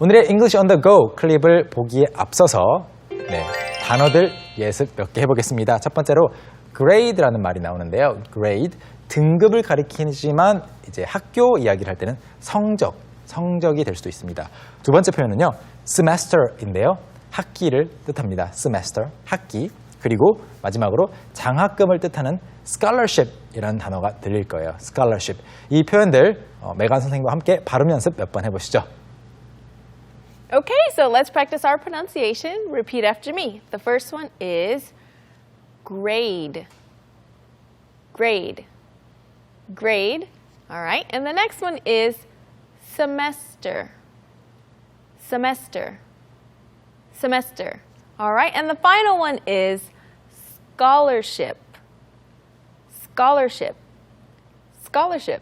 오늘의 English on the go 클립을 보기에 앞서서 단어들 예습 몇 개 해보겠습니다. 첫 번째로 grade라는 말이 나오는데요. grade, 등급을 가리키지만 이제 학교 이야기를 할 때는 성적이 될 수도 있습니다. 두 번째 표현은요. semester인데요. 학기를 뜻합니다. semester, 학기. 그리고 마지막으로 장학금을 뜻하는 scholarship이라는 단어가 들릴 거예요. scholarship. 이 표현들 메간 선생님과 함께 발음 연습 몇 번 해보시죠. Okay, so let's practice our pronunciation. Repeat after me. The first one is grade. Grade. Grade. All right. And the next one is semester. Semester. Semester. All right. And the final one is scholarship. Scholarship. Scholarship.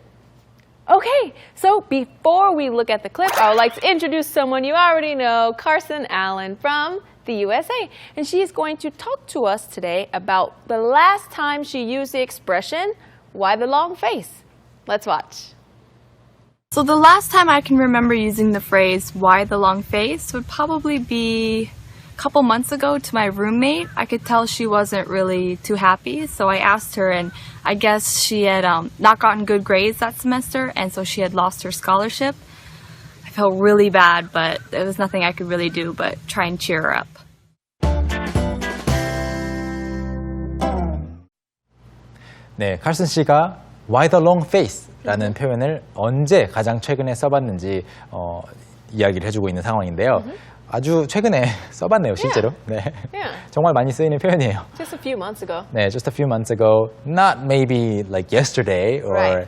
Okay, so before we look at the clip, I would like to introduce someone you already know, Carson Allen from the USA. And she is going to talk to us today about the last time she used the expression, why the long face? Let's watch. So the last time I can remember using the phrase, why the long face, would probably be a couple months ago to my roommate. I could tell she wasn't really too happy, so I asked her, and I guess she had not gotten good grades that semester, and so she had lost her scholarship. I felt really bad, but there was nothing I could really do but try and cheer her up. 네, 칼슨 씨가 why the long face라는 표현을 언제 가장 최근에 써봤는지 이야기를 해주고 있는 상황인데요. 아주 최근에 써봤네요, 실제로. 네. Yeah. 정말 많이 쓰이는 표현이에요. Just a few months ago. 네, just a few months ago. Not maybe like yesterday or Right.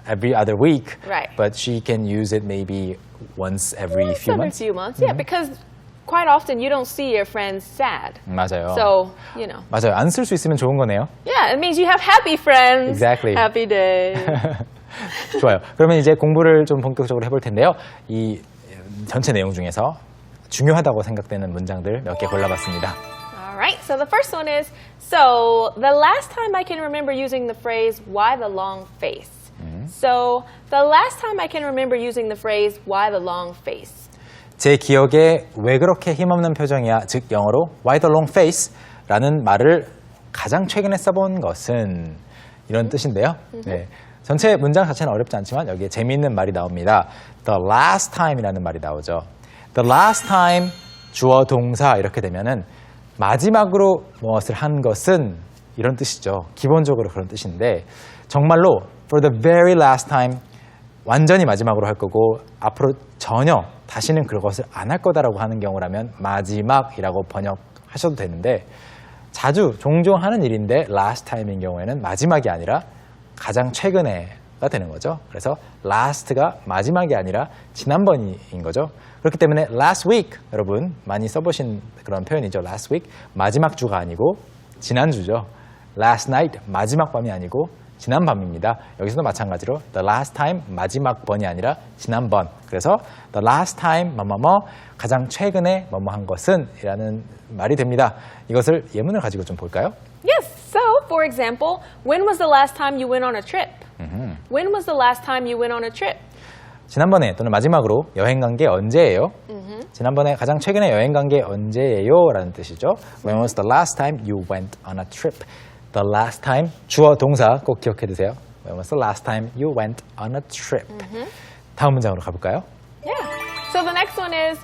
every other week. Right. But she can use it maybe once every few Every months. few months. Yeah, because quite often you don't see your friends sad. 맞아요. So, you know. 맞아요. 안 쓸 수 있으면 좋은 거네요. Yeah, it means you have happy friends. Exactly. Happy day. 좋아요. 그러면 이제 공부를 좀 본격적으로 해볼 텐데요. 이 전체 내용 중에서 중요하다고 생각되는 문장들 몇 개 골라봤습니다. All right, so the first one is, so the last time I can remember using the phrase, why the long face? So the last time I can remember using the phrase, why the long face? 제 기억에 왜 그렇게 힘없는 표정이야, 즉 영어로 why the long face? 라는 말을 가장 최근에 써본 것은 이런 뜻인데요. 네. 전체 문장 자체는 어렵지 않지만 여기에 재미있는 말이 나옵니다. The last time이라는 말이 나오죠. The last time 주어 동사 이렇게 되면은 마지막으로 무엇을 한 것은 이런 뜻이죠. 기본적으로 그런 뜻인데 정말로 for the very last time 완전히 마지막으로 할 거고 앞으로 전혀 다시는 그것을 안 할 거다라고 하는 경우라면 마지막이라고 번역하셔도 되는데 자주 종종 하는 일인데 last time인 경우에는 마지막이 아니라 가장 최근에가 되는 거죠. 그래서 last가 마지막이 아니라 지난번인 거죠. 그렇기 때문에 last week 여러분 많이 써보신 그런 표현이죠. last week 마지막 주가 아니고 지난주죠. last night 마지막 밤이 아니고 지난 밤입니다. 여기서도 마찬가지로 the last time 마지막 번이 아니라 지난번. 그래서 the last time 뭐뭐뭐 가장 최근에 뭐뭐 한 것은 이라는 말이 됩니다. 이것을 예문을 가지고 좀 볼까요? Yes, so for example, when was the last time you went on a trip? When was the last time you went on a trip? 지난번에 또는 마지막으로 여행 간 게 언제예요? 지난번에 가장 최근에 여행 간 게 언제예요? 라는 뜻이죠. When was the last time you went on a trip? The last time, 주어 동사 꼭 기억해 두세요. When was the last time you went on a trip? 다음 문장으로 가볼까요? Yeah. So the next one is,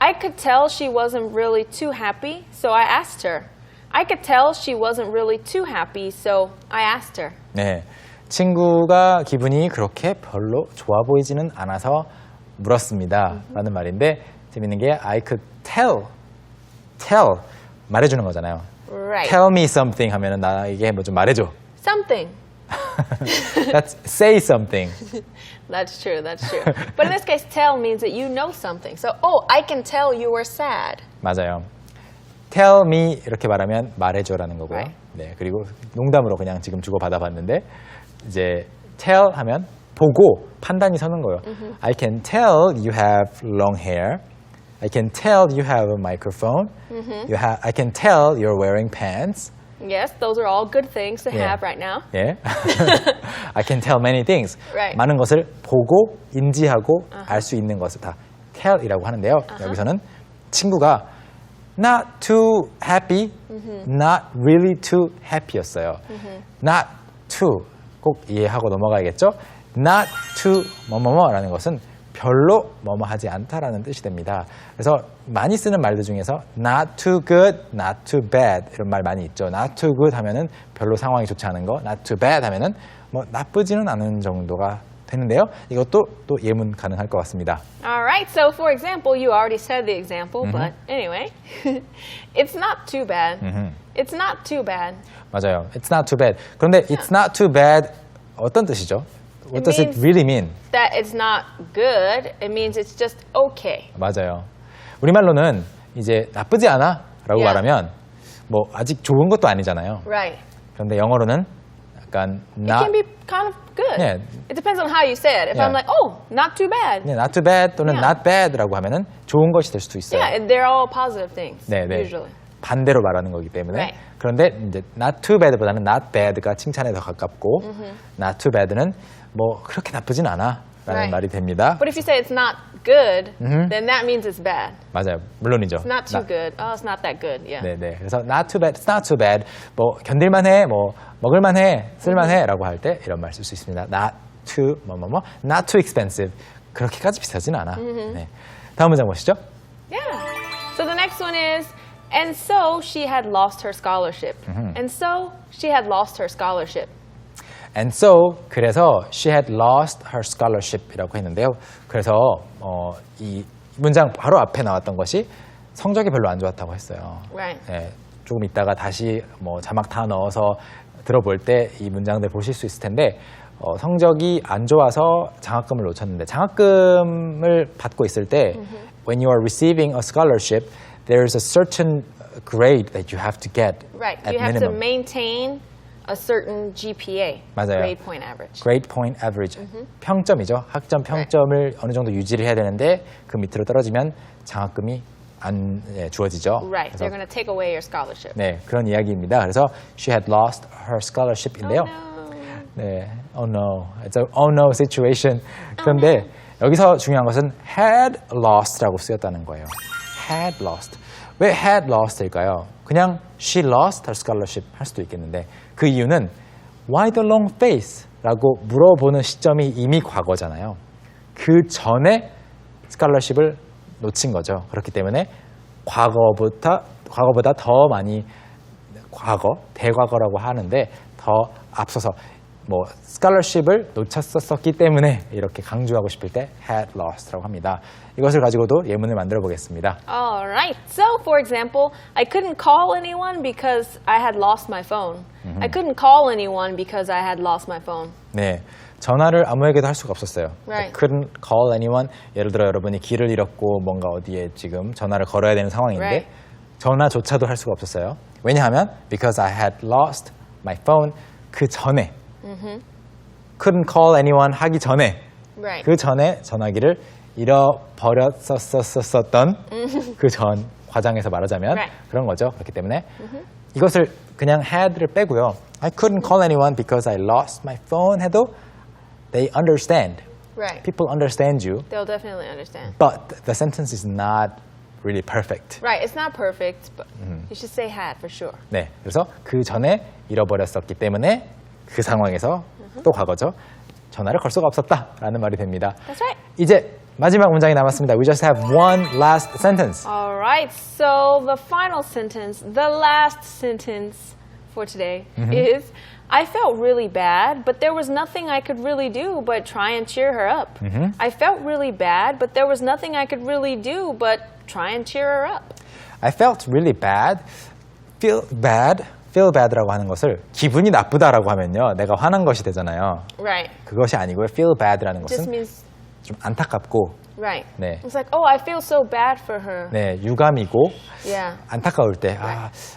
I could tell she wasn't really too happy, so I asked her. I could tell she wasn't really too happy, so I asked her. 네, 친구가 기분이 그렇게 별로 좋아 보이지는 않아서 물었습니다. 라는 말인데 재밌는 게 I could tell 말해주는 거잖아요. Right. Tell me something 하면은 나에게 뭐 좀 말해줘. Something. That's say something. That's true, that's true. But in this case, tell means that you know something. So, oh, I can tell you were sad. 맞아요. Tell me 이렇게 말하면 말해줘라는 거고요. Right. 네, 그리고 농담으로 그냥 지금 주고 받아봤는데 이제 tell 하면 보고 판단이 서는 거예요. I can tell you have long hair. I can tell you have a microphone. I can tell you're wearing pants. Yes, those are all good things to Yeah. have right now. 예. I can tell many things. Right. 많은 것을 보고 인지하고 알 수 있는 것을 다 tell이라고 하는데요. 여기서는 친구가 not too happy, not really too happy였어요. not too 꼭 이해하고 넘어가야겠죠. not too 뭐뭐뭐라는 것은 별로 뭐뭐하지 않다라는 뜻이 됩니다. 그래서 많이 쓰는 말들 중에서 not too good, not too bad 이런 말 많이 있죠. not too good 하면은 별로 상황이 좋지 않은 거, not too bad 하면은 뭐 나쁘지는 않은 정도가 되는데요. 이것도 또 예문 가능할 것 같습니다. All right, so for example, you already said the example, but anyway, it's not too bad. It's not too bad. 맞아요. It's not too bad. 그런데 it's not too bad 어떤 뜻이죠? What does it means- really mean? That it's not good, it means it's just okay. 맞아요. 우리말로는 이제 나쁘지 않아 라고 Yeah. 말하면 뭐 아직 좋은 것도 아니잖아요. Right. 그런데 영어로는 약간 It can be kind of good. Yeah. It depends on how you say it. If I'm Yeah. like, oh, not too bad. not too bad 또는 Yeah. not bad라고 하면은 좋은 것이 될 수도 있어요. Yeah, and they're all positive things, 네, 네. usually. 반대로 말하는 거기 때문에. Right. 그런데 이제 not too bad보다는 not bad가 칭찬에 더 가깝고 not too bad는 뭐 그렇게 나쁘진 않아라는 Right. 말이 됩니다. But if you say it's not good, then that means it's bad. 맞아요. 물론이죠. It's not too good. Oh, it's not that good. Yeah. 네, 네. 그래서 not too bad, it's not too bad. 뭐 견딜만해, 뭐 먹을만해, 쓸만해라고 할 때 이런 말 쓸 수 있습니다. Not too 뭐뭐뭐, not too expensive. 그렇게까지 비싸진 않아. 네. 다음 문장 보시죠. Yeah. So the next one is, and so she had lost her scholarship. And so she had lost her scholarship. And so 그래서 she had lost her scholarship이라고 했는데요. 그래서 이 문장 바로 앞에 나왔던 것이 성적이 별로 안 좋았다고 했어요. Right. 네, 조금 있다가 다시 뭐 자막 다 넣어서 들어볼 때 이 문장들 보실 수 있을 텐데 성적이 안 좋아서 장학금을 놓쳤는데 장학금을 받고 있을 때 when you are receiving a scholarship, there is a certain grade that you have to get Right. at You have to minimum. maintain a certain GPA. 맞아요. Grade point average. Grade point average. 평점이죠. 학점 평점을 어느 정도 유지를 해야 되는데 그 밑으로 떨어지면 장학금이 안 주어지죠. Right. 그래서 They're going to take away your scholarship. 네, 그런 이야기입니다. 그래서 she had lost her scholarship인데요. Oh, no. 네, oh no, it's a oh no situation. 그런데 여기서 중요한 것은 had lost라고 쓰였다는 거예요. had lost. 왜 had lost일까요? 그냥 she lost her scholarship 할 수도 있겠는데 그 이유는 why the long face라고 물어보는 시점이 이미 과거잖아요. 그 전에 scholarship을 놓친 거죠. 그렇기 때문에 과거보다 더 많이 대과거라고 하는데 더 앞서서 뭐 scholarship을 놓쳤었기 때문에 이렇게 강조하고 싶을 때 had lost라고 합니다. 이것을 가지고도 예문을 만들어 보겠습니다. All right. So, for example, I couldn't call anyone because I had lost my phone. I couldn't call anyone because I had lost my phone. 네, 전화를 아무에게도 할 수가 없었어요. I Right. couldn't call anyone. 예를 들어 여러분이 길을 잃었고 뭔가 어디에 지금 전화를 걸어야 되는 상황인데 Right. 전화조차도 할 수가 없었어요. 왜냐하면 because I had lost my phone. 그 전에 couldn't call anyone 하기 전에 Right. 그 전에 전화기를 잃어버렸었던 그 전 과장에서 말하자면 Right. 그런 거죠. 그렇기 때문에 이것을 그냥 had를 빼고요. I couldn't call anyone because I lost my phone 해도 they understand. Right. People understand you, They'll definitely understand. but the sentence is not really perfect. Right. It's not perfect, but you should say had for sure. 네, 그래서 그 전에 잃어버렸었기 때문에 그 상황에서 또 과거죠. 전화를 걸 수가 없었다라는 말이 됩니다. That's right. 이제 마지막 문장이 남았습니다. We just have one last sentence. All right. So the final sentence, the last sentence for today is I felt really bad, but there was nothing I could really do but try and cheer her up. I felt really bad, but there was nothing I could really do but try and cheer her up. I felt really bad. Feel bad라고 하는 것을 기분이 나쁘다라고 하면요. 내가 화난 것이 되잖아요. Right. 그것이 아니고요. feel bad라는 Just 것은 means 좀 안타깝고 right. 네. It's like, oh, I feel so bad for her. 네, 유감이고 Yeah. 안타까울 때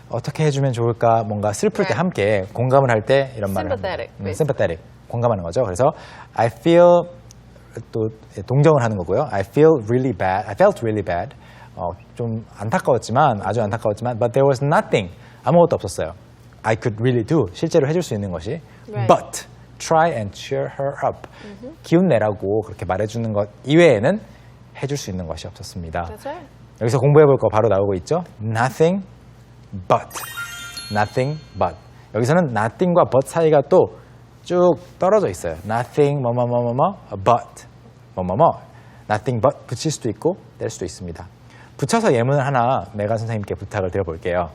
어떻게 해주면 좋을까 뭔가 슬플 때 함께 공감을 할 때 이런 말을 Sympathetic, basically. sympathetic 공감하는 거죠. 그래서 I feel 또 동정을 하는 거고요. I felt really bad. 좀 안타까웠지만 아주 안타까웠지만 but there was nothing 아무것도 없었어요. I could really do 실제로 해줄 수 있는 것이 Right. but try and cheer her up 기운 내라고 그렇게 말해주는 것 이외에는 해줄 수 있는 것이 없었습니다. That's right. 여기서 공부해 볼 거 바로 나오고 있죠. Nothing but. Nothing but. 여기서는 nothing과 but 사이가 또 쭉 떨어져 있어요. Nothing but. Nothing but 붙일 수도 있고 뗄 수도 있습니다. 붙여서 예문을 하나 메가 선생님께 부탁을 드려볼게요.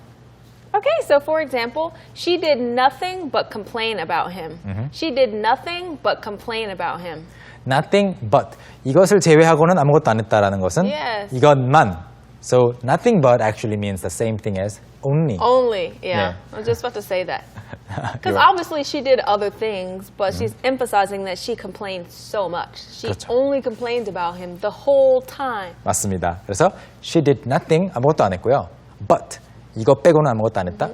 Okay, so for example, she did nothing but complain about him. She did nothing but complain about him. Nothing but. 이것을 제외하고는 아무것도 안 했다라는 것은 Yes. 이것만. So nothing but actually means the same thing as only. Only, yeah. Yeah. I was just about to say that. Because You're- obviously she did other things, but she's emphasizing that she complained so much. She 그렇죠. only complained about him the whole time. 맞습니다. 그래서 she did nothing 아무것도 안 했고요. But 이거 빼고는 아무것도 안 했다.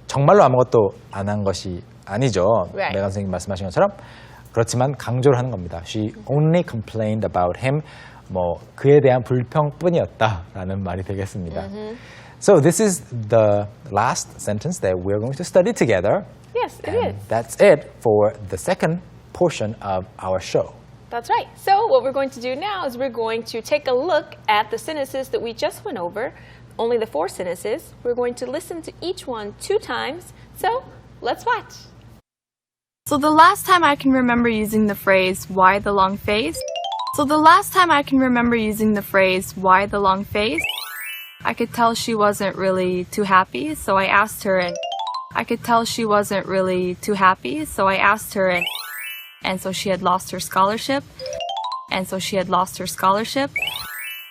정말로 아무것도 안 한 것이 아니죠. Right. 메가 선생님 말씀하신 것처럼 그렇지만 강조를 하는 겁니다. She only complained about him. 뭐 그에 대한 불평뿐이었다라는 말이 되겠습니다. So this is the last sentence that we're going to study together. Yes, it And is. that's it for the second portion of our show. That's right. So what we're going to do now is we're going to take a look at the sentences that we just went over, only the 4 sentences. We're going to listen to each one 2 times. So let's watch. So the last time I can remember using the phrase, why the long face? So the last time I can remember using the phrase, why the long face? I could tell she wasn't really too happy, so I asked her and so she had lost her scholarship.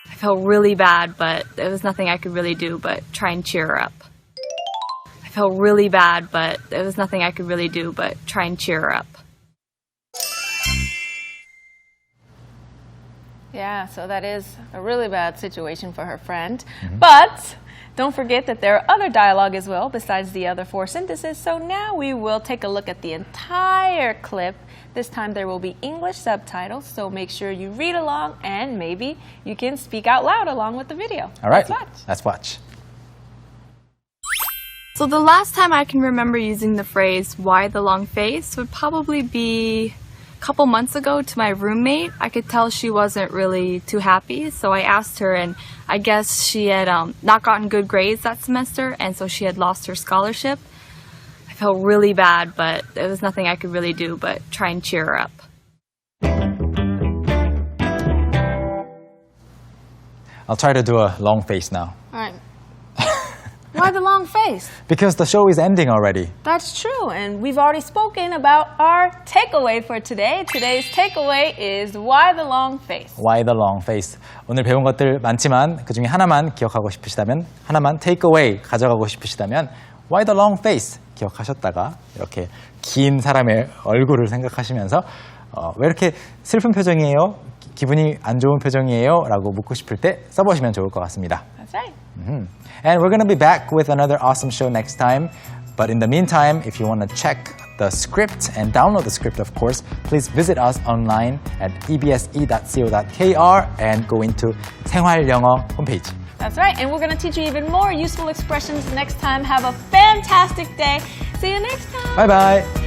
I felt really bad, but there was nothing I could really do but try and cheer her up. Yeah, so that is a really bad situation for her friend. But don't forget that there are other dialogue as well besides the other 4 sentences. So now we will take a look at the entire clip. This time there will be English subtitles, so make sure you read along and maybe you can speak out loud along with the video. All right, Let's watch. let's watch. So the last time I can remember using the phrase, why the long face, would probably be a couple months ago to my roommate. I could tell she wasn't really too happy, so I asked her, and I guess she had not gotten good grades that semester, and so she had lost her scholarship. I felt really bad, but there was nothing I could really do but try and cheer her up. I'll try to do a long face now. All right. Why the long face? Because the show is ending already. That's true, and we've already spoken about our takeaway for today. Today's takeaway is why the long face. Why the long face? 오늘 배운 것들 많지만 그중에 하나만 기억하고 싶으시다면, 하나만 take away 가져가고 싶으시다면 why the long face 기억하셨다가 이렇게 긴 사람의 얼굴을 생각하시면서 왜 이렇게 슬픈 표정이에요? 기분이 안 좋은 표정이에요? 라고 묻고 싶을 때 써보시면 좋을 것 같습니다. That's right. And we're going to be back with another awesome show next time. But in the meantime, if you want to check the script and download the script, of course, please visit us online at ebse.co.kr and go into 생활영어 homepage. That's right, and we're going to teach you even more useful expressions next time. Have a fantastic day. See you next time. Bye bye.